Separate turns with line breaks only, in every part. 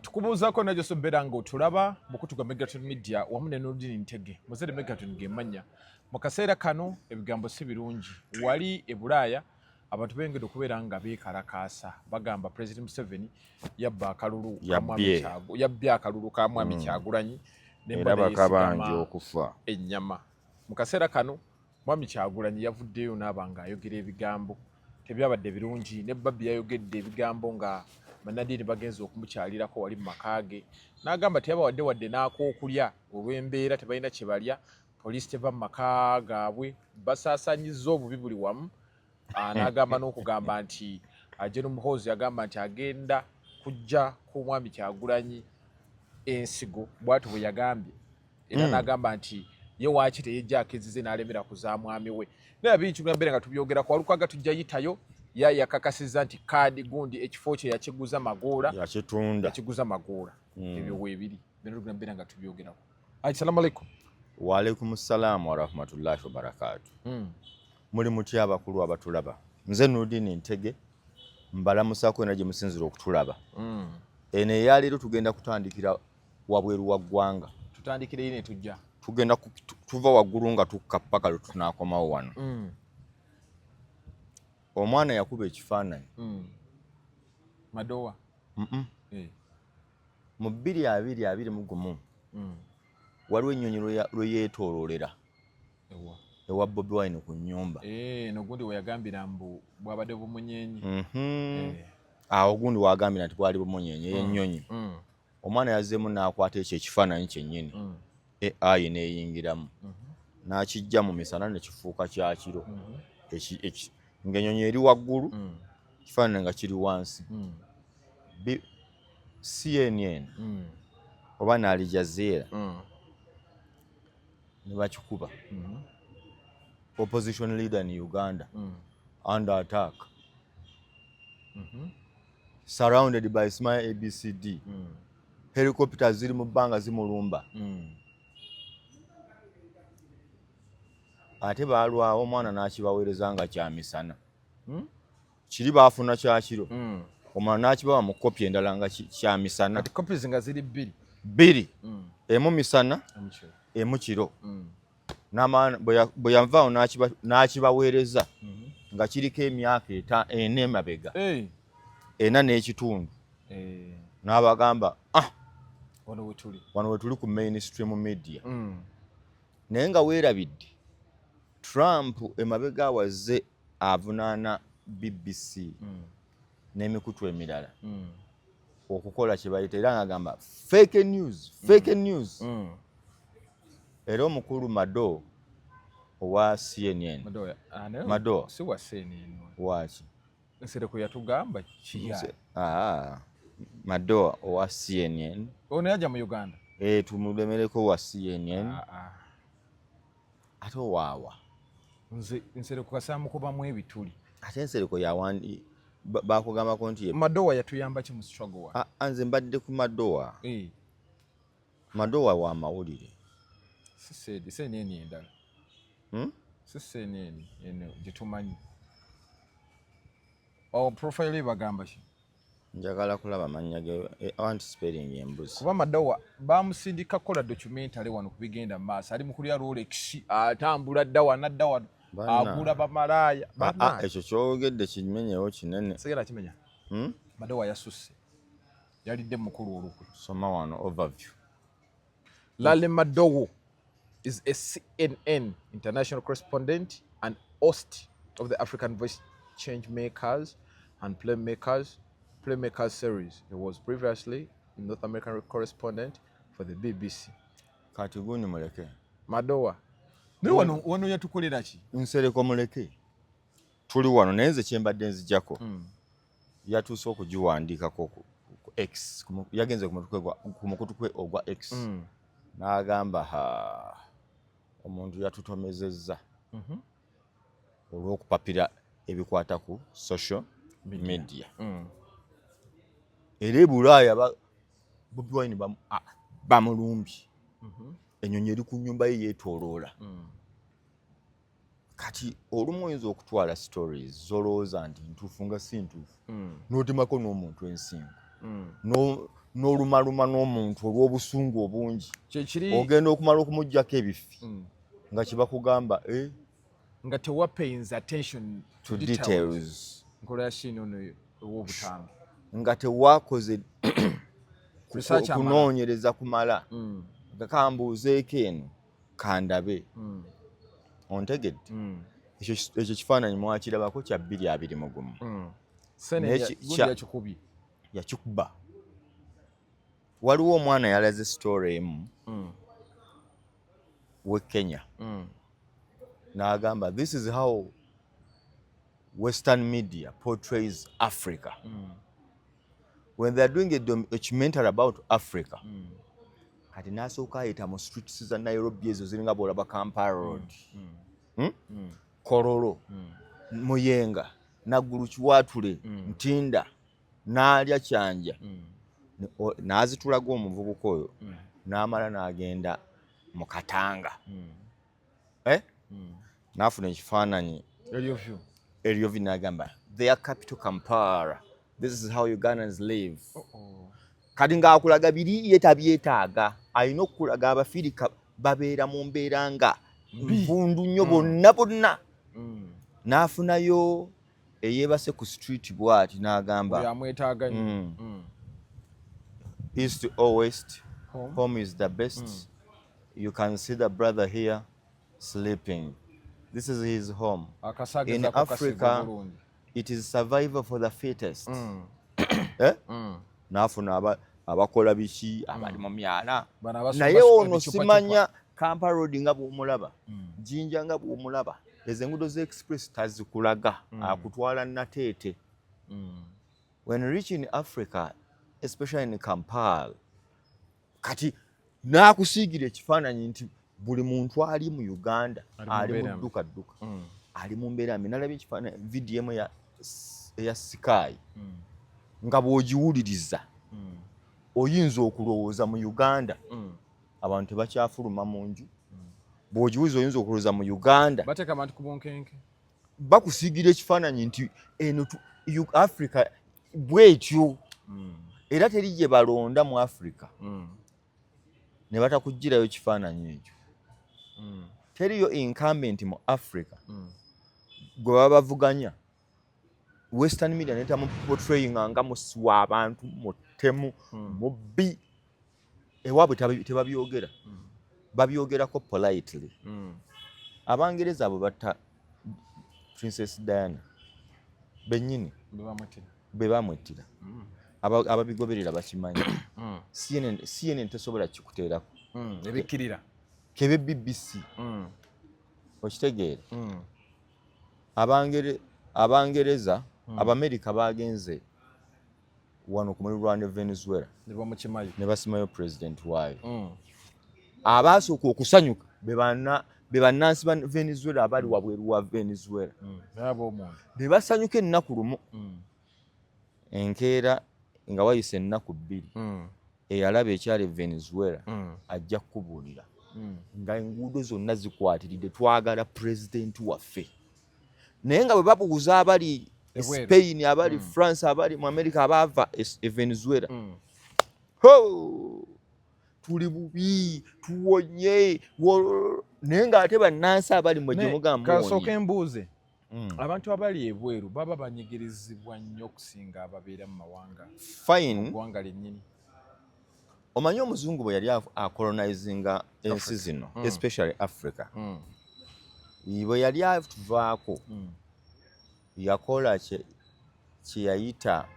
tukubuuzaako najjo sobeera ng'otulaba mukutuga Megaton Media wamu ne Nurdin Ntege muzere Megaton gemanya mu kaseera kano ebigambo si birungi wali e Bulaaya abantu bengedde okubeera nga beekalakaasa bagamba President Museveni yabba akalulu yabbye akalulu ka Mwami Kyagulanyi
era bakabanja okufa
ennyama mu kaseera kano Mwami Kyagulanyi yavuddeyo n'abanga ayogera ebigambo tebyabadde birungi ne Babbi yayogedde ebigambo nga Manadini bagenza okumukyalirako wali mu makaage n'agamba teyabawadde wadde n'akookulya olw'embeera tebalina kye balya poliisi teva mu maka gaabwe basaasaanyizza obubi buli wamu n'agamba n'okugamba nti General Muhoozi yagamba nti agenda kujja ku Mwami Kyagulanyi ensigo bw'atyo bwe yagambye era n'agamba nti ye waaki teyejja akezize n'alemera kuza mwami we naye bintu byambere nga tubyogerako walukwaga tujja yitayo yakakasiza nti kaadi gundi ekifo kye yakiguza Magoola yakiguza Magoola ebyo weebiri bino byambere nga tubyogerako. Assalamu alaikum.
Wa alaikum assalam wa rahmatullahi wa barakatuh. Muli mutya abakulu abatulaba nze Nurdin Ntege mbalamusako na gye musinzira okutulaba ene yaleero tugenda kutandikira wabweru wa ggwanga
tutandikire yine tujja
tugenda tuva waggulu nga tukka paka lutunakomawo wano omwana yakuba ekifaananyi
Madowa
mu 2021 waliwo ennyonyi lwe yeetooloolera ewa Bobi Wine ku nnyumba
nogundi weyagambira mbu bwabadde bumunyenyi
awo gundi wagambira nti bwali bumunyenyi y'ennyonyi omwana yazzeemu n'akwata ekyo ekifaananyi kyennyini AI neeyingiramu n'akijja mu misana ne kifuuka kya kiro ng'ennyonyi eri waggulu kifaananyi nga kiri wansi CNN oba na Al Jazeera ne bakikuba opposition leader in Uganda under attack surrounded by Smile ABCD helicopters ziri mu bbanga zimulumba ate baalwawo omwana n'akibaweereza nga kya misana kiri baafuna kya kiro omwana n'akibawa mu kopi endala nga kya misana
ati copies nga ziri
bbiri emu misana emu kiro n'amaana bwe yavaawo n'akibaweereza nga kiriko emyaka ena emabega ena n'ekitundu n'abagamba wano we tuli ku mainstream media naye nga weerabidde Trump emabega awazze avunaana BBC n'emikutu emirala okukola kye bayita era ng'agamba fake news era omukulu Mado owa CNN Mado
si wa CNN
waki
nsereko yatugamba kiya
Mado owa CNN
ono yajja mu Uganda
tumulemereko wa CNN ate waawa
nsereko kasaamukubamu ebituli
ate nsereko yawandi bakugambako nti
Madowa yatuyamba ki mu struggle wa
nze mbadde ku Madowa wa mawulire
CNN endala si CNN eno gyetumanyi profile bagamba ki
njagala kulaba mannya ge anti spelling embuzi
kuba Madowa bamusindika kola documentary wano kubigenda maaso ali mukulya Rolex atambula ddawa naddawa agula bamalaaya
ekyo kyogedde kimenyewo kinene
sigera kimenya Madowa yasusse yalidde mukulu olukwe
soma wano overview.
Lale Madowo is a CNN international correspondent and host of the African Voice Change Makers and Playmakers series. He was previously a North American correspondent for the BBC.
Kati guni muleke
Madowa wano yatukolera ki
nsereko muleke tuli wano naye nze kyembadde nzijjako yatuuse okugiwandiikako ku X yagenze ku mukutu kwe ogwa X n'agamba omuntu yatutomezezza olw'okupapira ebikwata ku social media era Bulaaya Bobi Wine bamulumbye ennyonyi eri ku nnyumba ye yeetooloola kati olumu oyinza okutwala stories zolowooza nti ntuufu nga si ntuufu n'otemako n'omuntu ensingo n'olumaluma n'omuntu olw'obusungu obungi ogenda okumala okumuggyako ebifi nga kyebakugamba
nga tewapayinza attention
to details
nkola ya shino ono ow'obutambi
nga tewakoze kunoonyereza kumala nga kambuuzeeko eno kandabe ontegedde ekyo kifaananyi mwakirabako kya 221 yakikuba waliwo omwana yalaze story emu we Kenya n'agamba this is how Western media portrays Africa when they are doing a documentary about Africa kati n'asooka ayita mu streets za Nairobi ezo ziringa bw'olaba Kampala Road Kololo Muyenga Naggulu Kiwatule Ntinda n'alya Kyanja n'azitulaga omuvubuka oyo n'amala n'agenda mu Katanga n'afuna ekifaananyi eryovi n'agamba their capital Kampala this is how Ugandans live kati ng'akulaga biri ye tabyetaaga alina okukulaga Abafirika babeera mu mbeera nga nvundu nnyo bonna n'afunayo eyeebase ku street bw'ati n'agamba east or west home is the best you can see the brother here sleeping this is his home in Africa it is survival for the fittest n'afuna abakola biki abali mu myala naye ono simanya Kampala Road nga bw'omulaba Jinja nga bw'omulaba ezo enguudo z'express tazikulaga akutwala Nateete when reaching Africa especially in Kampala kati n'akusiigira ekifaananyi nti buli muntu ali mu Uganda ali mu dduka ali mu mbeera mbi nalabye ekifaananyi vidiyo emu eya Sky nga bw'ogiwuliriza oyinza okulowooza mu Uganda abantu tebakyafuluma mu nju bw'ogiwuliza oyinza okulowooza mu Uganda
bateeka abantu ku bunkenke
bakusiigira ekifaananyi nti eno Africa bw'etyo era teri gye balonda mu Africa ne batakuggyirayo kifaananyi ekyo teriyo incumbent mu Africa gwe baba bavuganya Western media netamu portraying nga musiwa abantu mutemu mubbi ewaabwe tebabyogera babyogerako politely Abangereza abo batta Princess Diana bennyini be bamwettira ababigoberera bakimanyi CNN tesobola kikuteerako
ebikkirira
kebe BBC okitegeera Abangereza Abamerika bagenze wano ku muliraano Venezuela ne basimayo president waayo abaasooka okusanyuka be bannansi ba Venezuela abali wabweru wa Venezuela be basanyuka ennaku lumu enkeera nga wayise ennaku 2 eyalaba ekyali Venezuela ajja kukubuulira nga enguudo zonna zikwatiridde twagala president waffe naye nga bwe babuuza abali Spain abali France abali mu America abaava Venezuela tuli bubi tuwonye naye ng'ate bannansi abali mu gye mugamba
kasooka embuuze abantu abali ebweru baba banyigirizibwa nnyo okusinga ababeera mu mawanga eggwanga lennyini
omanyi omuzungu bwe yali acolonizinga ensi zino especially Africa bwe yali atuvaako yakola kye yayita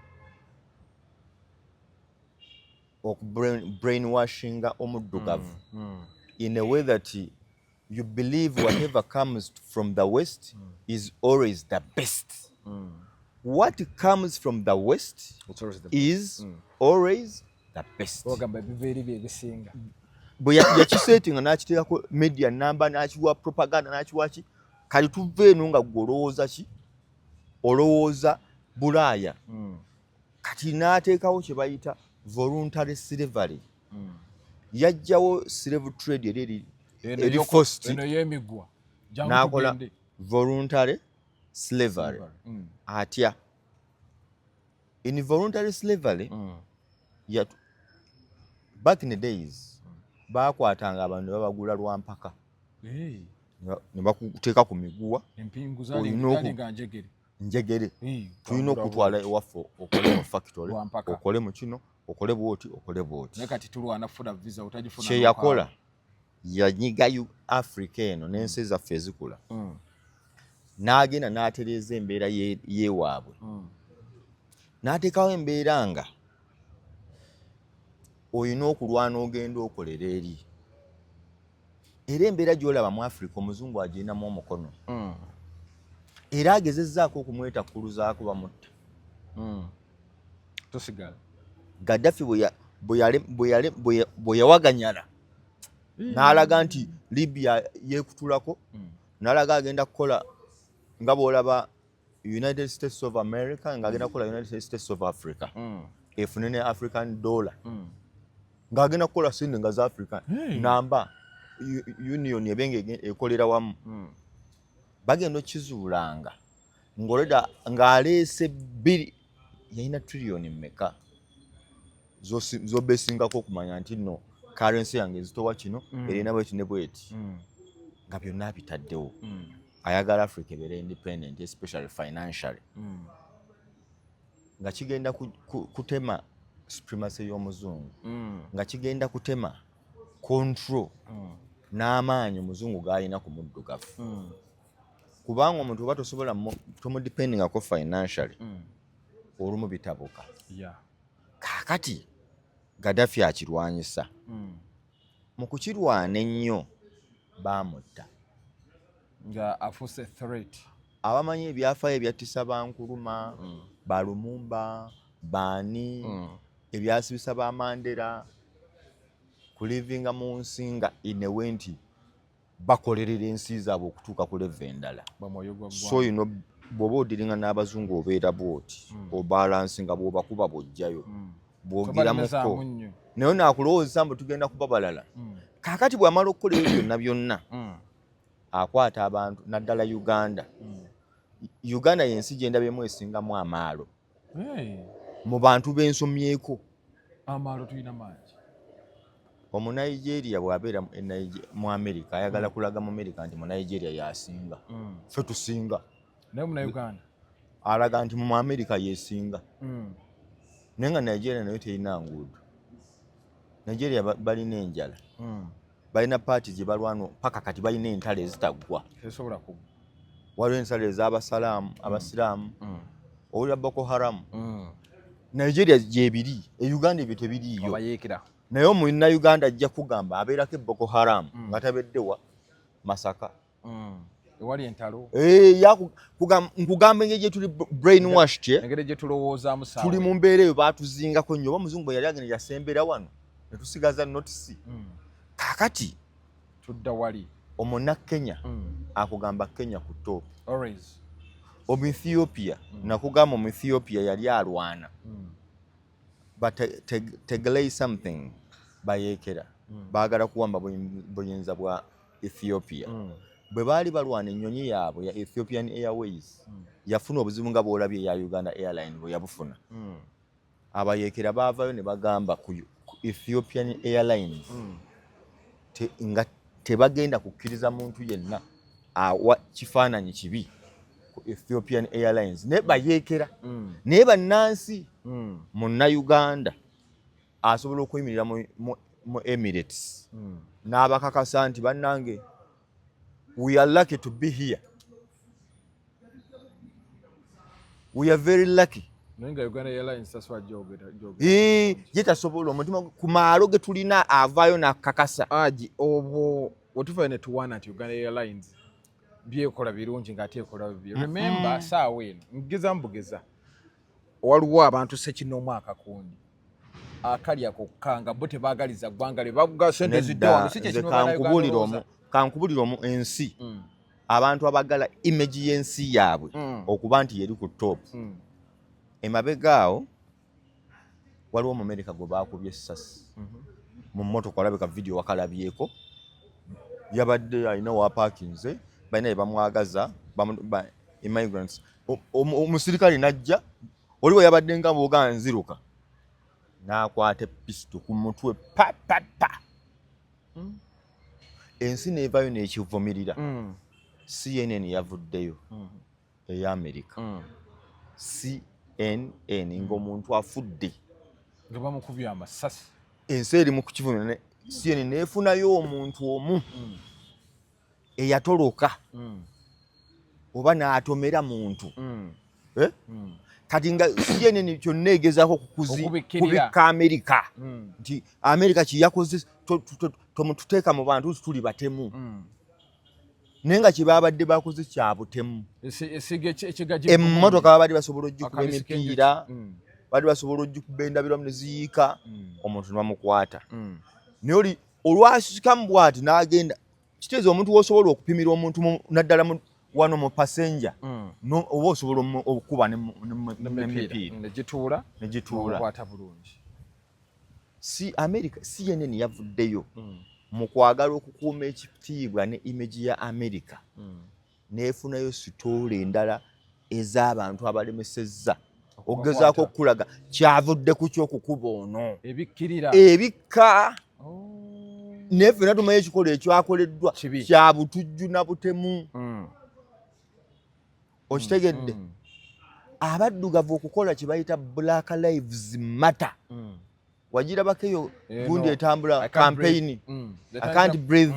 brainwashinga omuddugavu in a way that you believe whatever comes from the West is always the best. What comes from the West is always the best. Bwe yakisetinga n'akiteekako media namba n'akiwa propaganda n'akiwaki kali tuva eno nga gw'olowooza ki olowooza Bulaaya kati n'ateekawo kye bayita voluntary slavery yajjawo slave trade eri forced n'akola voluntary slavery atya in voluntary slavery back in the days bakwatanga abantu babagula lwampaka ne bakuteeka ku miguwa
empingu zali nga
njegere tulina okutwala ewaffe okole mu factory okole mu kino okole bwoti
naye kati tulwana kufuna visa utagifuna
kye yakola yanyiga Africa eno n'ensi zaffe ezikula n'agenda n'atereeza embeera yeewaabwe n'ateekawo embeera nga olina okulwana ogenda okolera eri era embeera gy'olaba mu Africa omuzungu aginamu omukono era agezezzaako okumwetakkuluzaako bamutta
tosigala
Gaddafi bwe yawaganyala n'alaga nti Libya yeekutulako n'alaga agenda kukola nga bw'olaba United States of America ng'agenda kukola United States of Africa efune ne African dollar ng'agenda kukola sente nga za Africa namba union ebenga ekolera wamu bagenda okizuulanga ng'oleda ng'aleese bbiri yalina trillion mmeka z'obesingako okumanya nti nno currency yange ezitowa kino erina bweti ne bweti nga byonna abitaddewo ayagala Africa ebeera independent especially financially nga kigenda kutema supremacy y'omuzungu nga kigenda kutema control n'amaanyi omuzungu g'alina ku muddugavu kubanga omuntu oba tosobola tomudependingako financially olumu bitabuka kaakati Gaddafi akirwanyisa mu kukirwana ennyo baamutta
nga afuuse threat
abamanyi ebyafaayo ebyattisa bankuluma balumumba baani ebyasibisa ba Mandela kulivinga mu nsi nga inewe nti bakolerera ensi zaabwe okutuuka ku leve endala so yino bw'oba odiringa n'abazungu obeera bwoti obalansi nga bw'obakuba bw'ojjayo bw'ogiramuko naye naakulowoozesa mbu tugenda kuba balala kaakati bw'amala okukola ebyo byonna byonna akwata abantu naddala Uganda Uganda y'ensi gye ndabyemu esingamu amaalo mu bantu b'ensomyeko
amaalo tulina mangi
Omunigeria bw'abeera mu America ayagala kulaga mu America nti mu Nigeria yasinga ffe tusinga
naye mu Uganda
alaga nti mu America yesinga naye nga Nigeria nayo terina nguudo Nigeria balina enjala balina paati gye balwana paka kati balina entalo ezitaggwa
tesobola kugwa
waliwo ensalo ez'abasiraamu owulira Boko Haram Nigeria gyebiri Uganda ebyo tebiriiyo naye omulina Uganda ajja kugamba abeerako Boko Haram nga tabeddewa Masaka
ewali entalo
nkugamba engeri gye tuli brainwashed
engeri gye tulowoozaamu saawa
tuli mu mbeera eyo baatuzingako nnyo oba muzungu bwe yali agenda yasembera wano ne tusigaza notisi kaakati
tudda wali
omuna Kenya akugamba Kenya ku top
always
omu Ethiopia nakugamba omu Ethiopia yali alwana but tegelei something bayeekera baagala kuwamba buyinza bwa Ethiopia bwe baali balwana ennyonyi yaabwe ya Ethiopian Airways yafuna obuzibu nga bw'olabye ya Uganda Airline bwe yabufuna abayeekera baavayo ne bagamba ku Ethiopian Airlines nga tebagenda kukkiriza muntu yenna awa kifaananyi kibi ku Ethiopian Airlines naye bayeekera naye bannansi Munnayuganda asobola okuyimirira mu Emirates n'abakakasa nti bannange we are lucky to be here we are very lucky
nenga Uganda Airlines taswa jogera
ye tasobola omutima ku maalo ge tulina avaayo n'akakasa
aji obwo wetuva ne tuwana nti Uganda Airlines byekola birungi ng'ate ekola bibi remember saawa eno ngeza mbugeza waliwo abantu sekinnoomu kundi akali akokanga bo tebaagaliza ggwanga lye bavuga sente ziddewa si kye
kankubulira omu ensi abantu abagala image y'ensi yaabwe okuba nti yeri ku top emabegaawo waliwo mu America gwe baakubye essasi mu mmotoka olabika video wakalabyeko yabadde alina wapakinze balina bye bamwagaza immigrants omusirikale najja oliwo yabadde nga bwoga nziruka n'akwata episto ku mutwe pa. Ensi nevayo n'ekivumirira. CNN yavuddeyo ey'Amerika. CNN ng'omuntu afudde
nga bamukubye amasasi.
Ensi eri mu kukivumirira. CNN neefunayo omuntu omu eyatoloka oba n'atomera muntu. Kati nga CNN kyonna egezaako kubikka Amerika nti Amerika kiyakoze tomututeeka mu bantu tuli batemu. Naye nga kye baabadde bakoze kya butemu. Emmotoka baabadde basobola ogikuba emipiira, baabadde basobola ogikuba endabirwamu ne ziyiika, omuntu ne bamukwata. Naye oli olwasikamu bw'ati n'agenda, kitegeeza omuntu w'osobola okupimira omuntu naddala wano mu passenger oba osobola okukuba n'emipiira ne gituula. Si America, CNN yavuddeyo mu kwagala okukuuma ekitiibwa ne image ya America neefunayo sitoole endala ez'abantu abalemesezza okugezaako okulaga kyavudde ku ky'okukuba ono ebikka. Naye ffenna tumanyi ekikolwa ekyakoleddwa kya butujju na butemu. Okitegedde? Abaddugavu okukola kye bayita Black Lives Matter. Wagirabako eyo gundi etambula campaign. I can't breathe.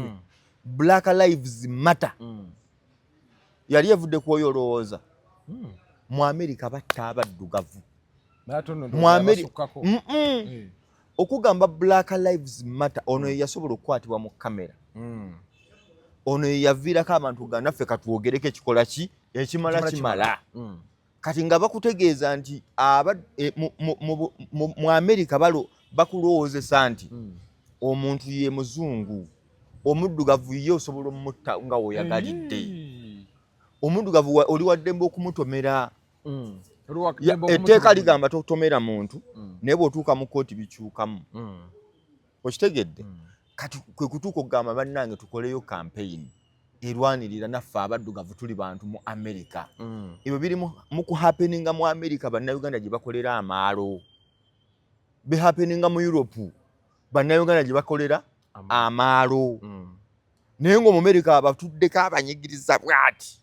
Black Lives Matter. Yali evudde ku oyo olowooza. Mu Amerika batta abaddugavu. Mu Amerika okugamba Black Lives Matter ono yasobola okukwatibwa mu kamera. Ono yaviirako abantu ga naffe katwogereko ekikola ki ekimala kimala. Kati nga bakutegeeza nti mu Amerika bakulowoozesa nti omuntu ye muzungu, omuddugavu ye osobola omutta nga weoyagalidde. Omuddugavu oli waddembe okumutomera. Etteeka ligamba totomera muntu naye bw'otuuka mu kooti bikyukamu. Okitegedde? Kati kwe kutuuka okugamba bannange tukoleyo campaign erwanirira naffe abaddugavu tuli bantu mu Amerika. Ebyo biri mu kuhappeninga mu Amerika bannayuganda gye bakolera amaalo. Bihappeninga mu Europe bannayuganda gye bakolera amaalo. Naye ng'omu Amerika abatuddeko abanyigiriza bw'ati.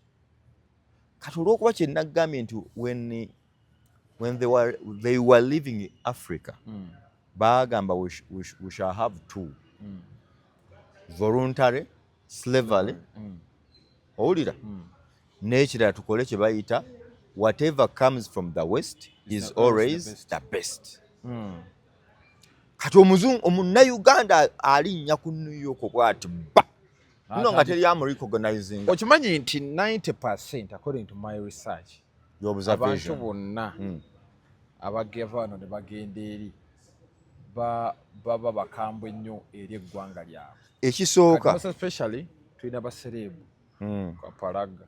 Kati olw'okuba kye nagambye nti when they were living in Africa bagamba we shall have two. Voluntary slavery. Owulira? N'ekirala tukole kye bayita whatever comes from the west is always the best. Kati omunnayuganda alinnya ku New York bw'ati bba no nga teri amurecognizing.
Okimanyi nti 90% according to my research abantu bonna abageva wano ne bagenda eri baba bakambwe ennyo eri eggwanga lyabwe.
Ekisooka
especially tulina baserebu Kapalaga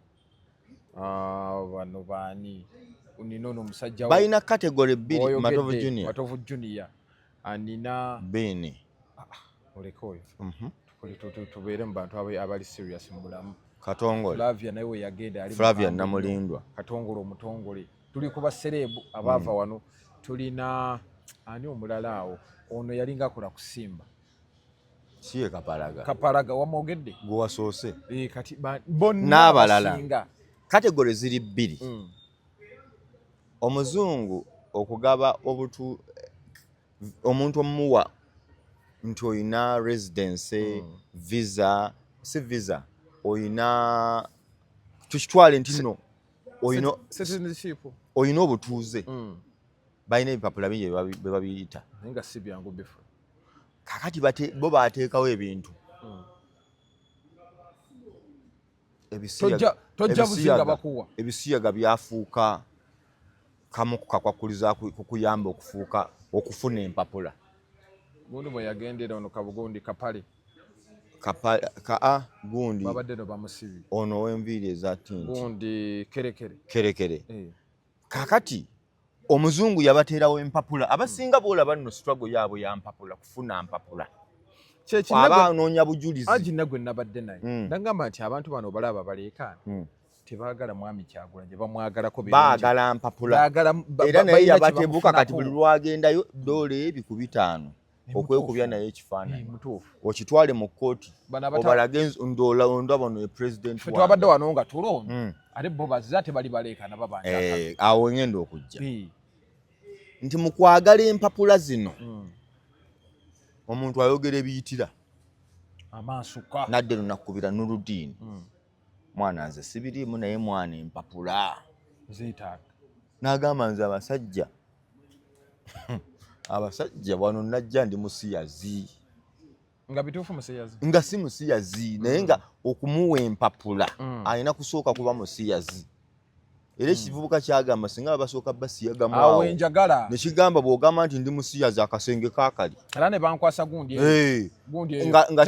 bano baani nino omusajja
balina category bbiri
Matovu Junior anina
Beni
oleka oyo tubeere mu bantu abali serious mu bulamu.
Katongole
Flavia naye we yagenda ali
Flavia Namulindwa
Katongole omutongole. Tuli ku baserebu abaava wano. Tulina ani omulala awo ono yalinga akola kusimba
siye
Kapalaga wamwogedde
gwe wasoose
kati bonna
n'abalala category ziri bbiri. Omuzungu okugaba omuntu omuwa nti oyina residence visa si visa oyina tukitwale nti nno oyina obutuuze balina ebipapula bingi bye babiyita
nga si byangu bifu.
Kakati bo baateekawo ebintu ebisiyaga byafuuka kamu kukakwakuliza kukuyamba okufuna empapula.
Gundi bwe yagendera ono kabugundi kapale
gundi
babadde no bamusibi
ono w'enviiri eza tinti
gundi
kerekere. Kakati omuzungu yabateerawo empapula abasinga boolaba nno struggle yaabwe ya mpapula kufuna mpapula aba anoonya bujulizi.
Aginna gwe nabadde naye nagamba nti abantu bano balaba baleekaana tebagala mwami Kyagulanyi bamwagalako
baagala mpapula era naye yabatebuka kati buli lwagendayo doole ebikubi 5 okwekubya naye ekifaananyi okitwale mu kkooti obalage ndoola bano president
ffe twabadde wano nga tulonda ate bo bazze ate bali baleekana babanja
awo ngenda okujja nti mu kwagala empapula zino omuntu ayogera ebiyitira
amaasuka
nadde lunakubira Nuruddin mwana nze sibiriimu naye mwana empapula
zeetaaga
n'agamba nze abasajja wano najja ndi musiyazi
nga bituufu musiyazi
nga si musiyazi naye nga okumuwa empapula alina kusooka kuba musiyazi era ekivubuka kyagamba singa basooka basiyagamu awo
enjagala
nekigamba bw'ogamba nti ndi musiyazi akasenge kaakali
era ne bankwasa gundi
nga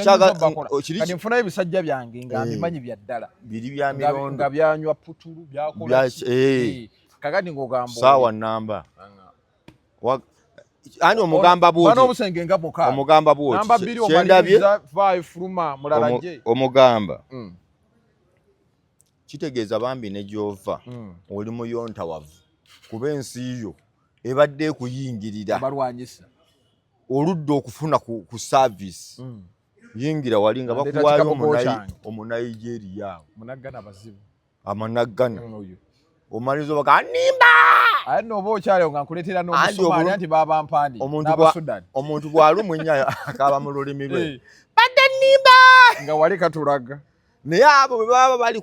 kati nfunayo ebisajja byange nga mbimanyi bya ddala
biri bya mirondo
nga byanywa putulu byakola kakati ng'ogamba
saawa namba ani omugamba bwoti
obusenge nga muka
omugamba bwoti
namba 2 omaliza 5 fuluma mulala nje
omugamba kitegeeza bambi ne gyova oli muyontawavu kuba ensi yo ebadde ekuyingirira
balwanyisa
oludde okufuna ku service yingira wali nga bakuwaayo omunayigeria awo
munaggana abazibu
amanaggana omaliza baga nimba
aye n'oba okyalewo nga nkuleetera n'omusomaali anti baba mpandi n'abasudani
omuntu bw'alumwa ennyo akaaba mu lulimi lwe badde nimba
nga wali katulaga
naye abo bwe baba bali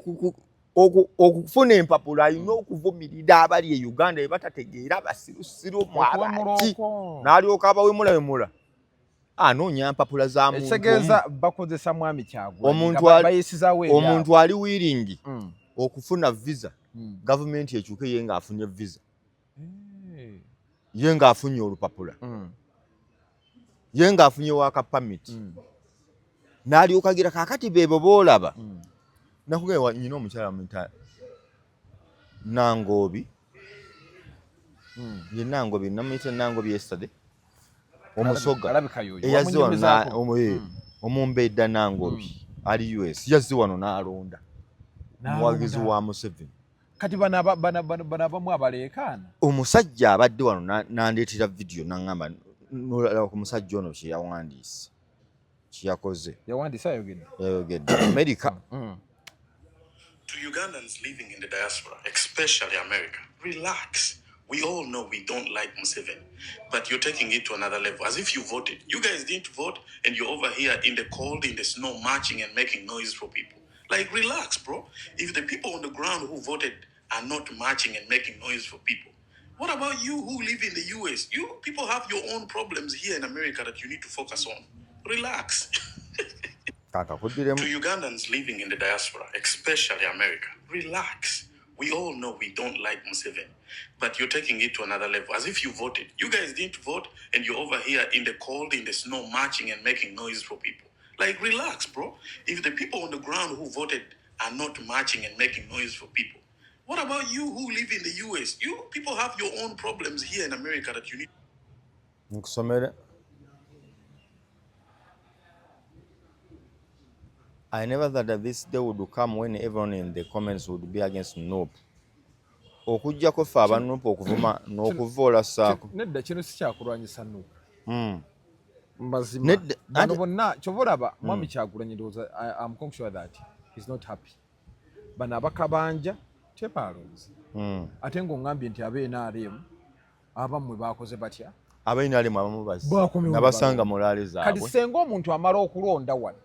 okufuna empapula alina okuvumirira abali e Uganda bye batategeera abasirusiru mwabaki n'alyoka abawemula anoonya mpapula za muntu
ekitegeeza bakozesa mwami Kyagulanyi bayisizaawo
omuntu ali wiringi okufuna visa gavumenti ekyuke ye ng'afunye visa ye ng'afunye olupapula ye ng'afunye waka permit n'alyoka agira kaakati beebo boolaba nakugewa nyina omukyala muyita Nangobi ye Nangobi namuyita Nangobi yesterday omusoga eyaziwa omumbedda Nangobi ali US yazzi wano n'alonda omuwagizi wa Museveni
kati banabamu abaleekaana
omusajja abadde wano nandeetera vidiyo naŋŋamba ku musajja ono kye yawandiise kye yakoze yayogedde America.
To Ugandans living in the diaspora, especially America, relax. We all know we don't like Museveni, but you're taking it to another level, as if you voted. You guys didn't vote, and you're over here in the cold, in the snow, marching and making noise for people. Like, relax, bro. If the people on the ground who voted are not marching and making noise for people, what about you who live in the US? You people have your own problems here in America that you need to focus on. Relax. To Ugandans living in the diaspora, especially America, relax. We all know we don't like Museveni, but you're taking it to another level, as if you voted. You guys didn't vote, and you're over here in the cold, in the snow, marching and making noise for people. Like, relax, bro. If the people on the ground who voted are not marching and making noise for people, what about you who live in the US? You people have your own problems here in America that you need.
I never thought that this day would come when everyone in the comments would be against Nope. Okujjako ffe abanupu okuvuma n'okuvoola ssaako.
Nedda kino si kyakulwanyisa Nuupu. Mazima. Bano bonna kyova olaba mwami Kyagulanyi ndowooza I'm sure that he's not happy. Bano abakabanja tebaalonze. Ate ng'oŋŋambye nti NRM abammwe baakoze batya?
NRM abamu nabasanga mulaale zaabwe.
Kati senga omuntu amala okulonda wano.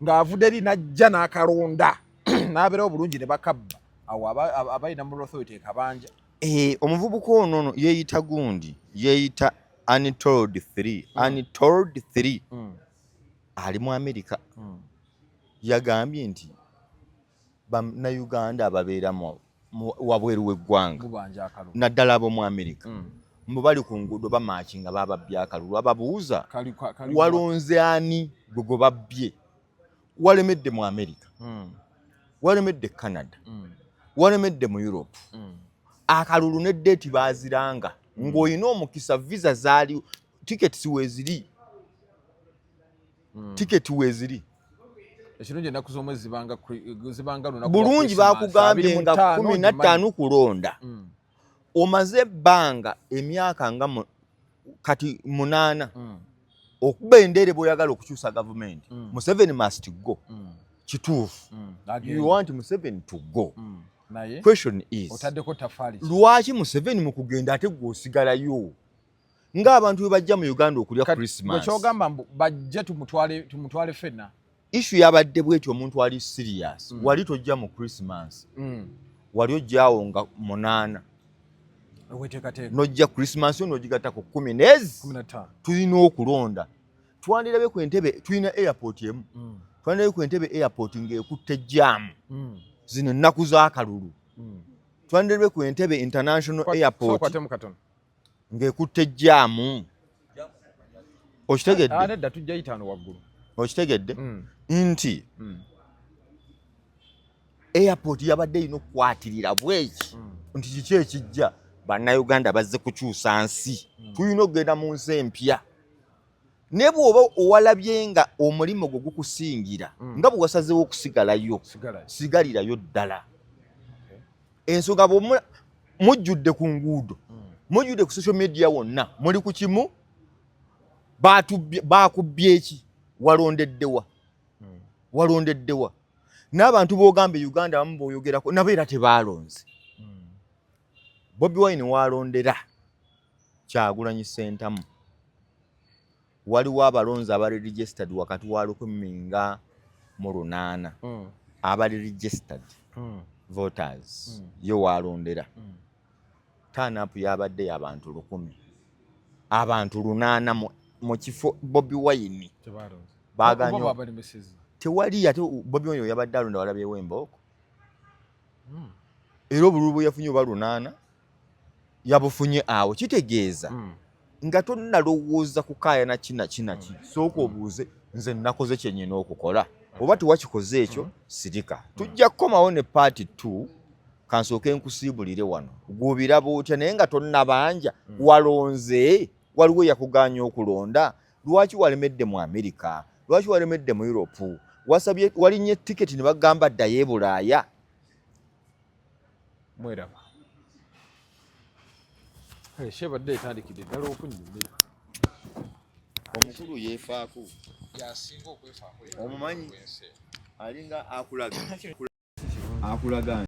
Ng'avudde eri n'ajja n'akalonda n'abeerawo bulungi ne bakabba awo abalina mu authority ekabanja.
Omuvubuka ono yeeyita gundi yeeyita Untold 3 ali mu Amerika yagambye nti bannayuganda ababeera wabweru w'eggwanga naddala ab'omu Amerika mbu bali ku nguudo bamaaki nga bababbye akalulu ababuuza walonze ani gwe babbye walemedde mu Amerika walemedde Canada walemedde mu Europe akalulu ne deeti baaziranga ng'olina omukisa visa zaali tiketi weeziri
ekirungi ennaku z'omwezi zibanga lunaku
bulungi bakugambye nga 15 kulonda omaze ebbanga emyaka nga kati 8 okuba endere bw'oyagala okukyusa gavumenti Museveni must go kituufu you want Museveni to go question is
otaddeko tafali
lwaki Museveni mu kugenda ate gw'osigalayo ng'abantu bwe bajja mu Uganda okulya Christmas
kyogamba bajje tumutwale fenna
issue yabadde bwetyo omuntu ali serious wali tojja mu Christmas wali ojjaawo nga 8 nojja Christmas yo nogigatta ku 10 tulina okulonda twandirabe ku Entebbe tulina airport emu twandirabe ku Entebbe airport ng'ekutte jam zino ennaku z'akalulu twandirabe ku Entebbe international airport ng'ekutte jam okitegedde
adda tujja 5 waggulu
okitegedde nti airport yabadde ino okukwatirira bweki nti kiki ekijja bannayuganda bazze kukyusa nsi tulina okugenda mu nsi empya ne bw'oba owalabye nga omulimu gwo gukusingira nga bwe wasazeewo okusigalayo sigalirayo ddala ensonga mujjudde ku nguudo mujjudde ku social media wonna muli ku kimu bakubbye eki walondeddewa n'abantu b'ogamba Uganda abamu b'oyogerako nabo era tebaalonze Bobi Wine walondera Kyagulanyi Ssentamu waliwo abalonzi abali registered wakati wa 18 abali registered voters yo walondera turn up yabadde abantu 100 abantu 8 mu kifo Bobi Wine baganyo tewali ate Bobi Wine yabadde alonda walabyewo embooko era obululu bwe yafunye oba 8 yabufunye awo kitegeeza nga tonnalowooza kukaayana kinaki sooka obuuze nze nakoze kyennyina okukola oba tewakikoze ekyo sirika tujja kukomawo ne paati 2 kansooke nkusiibulire wano gw'obiraba otya naye nga tonnabanja walonze waliwo yakuganya okulonda lwaki walemedde mu Amerika lwaki walemedde mu Europe wasabye walinye tiketi ne bagamba ddayo e Bulaaya
mweraba shebadde etandikidde ddala okunyumye
omukulu yeefaako
yasinga okwefaako
omumanyi alinga akulaga